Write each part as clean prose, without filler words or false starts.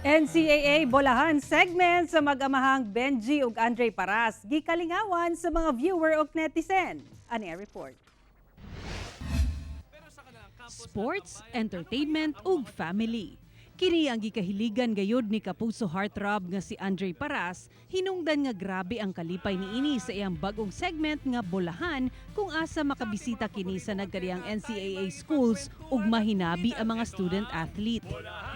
NCAA Bolahan segment sa mag-amahang Benji ug Andre Paras gikalingawan sa mga viewer ug netizen. Ani ang report. Sports, entertainment ug family. Kini ang gikahiligan gayud ni kapuso heartthrob nga si Andre Paras, hinungdan nga grabe ang kalipay niini sa iyang bagong segment nga Bolahan kung asa makabisita kini sa nagkadiyang NCAA schools ug mahinabi ang mga student athlete.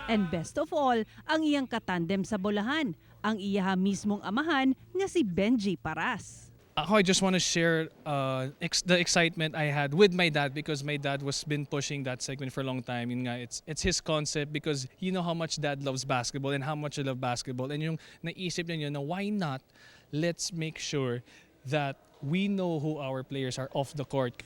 And best of all, ang iyang katandem sa Bolahan, ang iyaha mismong amahan nga si Benji Paras. I just want to share the excitement I had with my dad because my dad was been pushing that segment for a long time. Yun nga, it's his concept because you know how much dad loves basketball and how much I love basketball. And yung naisip niya na why not, let's make sure that we know who our players are off the court.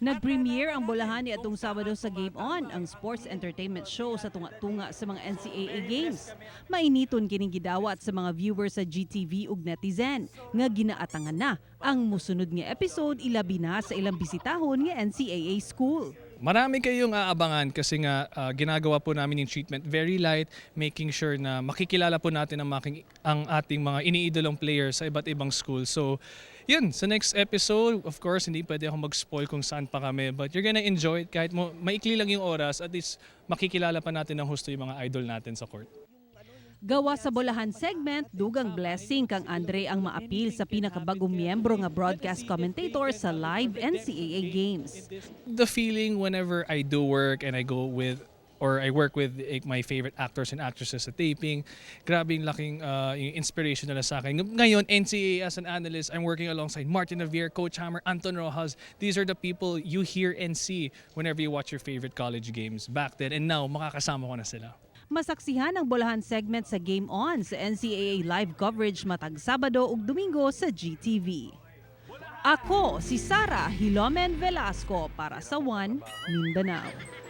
Nag-premiere ang Bolahan ni atong Sabado sa Game On, ang sports entertainment show sa tunga-tunga sa mga NCAA games. Mainiton kining gidawat sa mga viewers sa GTV ug netizen nga ginaatangan na ang musunod nga episode ilabi na sa ilang bisitahon nga NCAA school. Marami kayong aabangan kasi nga ginagawa po namin yung treatment very light, making sure na makikilala po natin ang ating mga iniidolong players sa iba't ibang school. So yun, sa next episode, of course, hindi pwede ako mag-spoil kung saan pa kami, but you're gonna enjoy it kahit maikli lang yung oras, at least makikilala pa natin ng husto yung mga idol natin sa court. Gawa sa Bolahan segment, dugang blessing kang Andre ang maapil sa pinakabagong miyembro nga broadcast commentator sa live NCAA games. The feeling whenever I do work and I go with or I work with my favorite actors and actresses sa taping, grabe yung laking yung inspiration nila sa akin. Ngayon, NCAA as an analyst, I'm working alongside Martin Navier, Coach Hammer, Anton Rojas. These are the people you hear and see whenever you watch your favorite college games back then, and now makakasama ko na sila. Masaksihan ang Bolahan segment sa Game On sa NCAA live coverage matag Sabado ug Domingo sa GTV. Ako si Sara Hilomen Velasco para sa One Mindanao.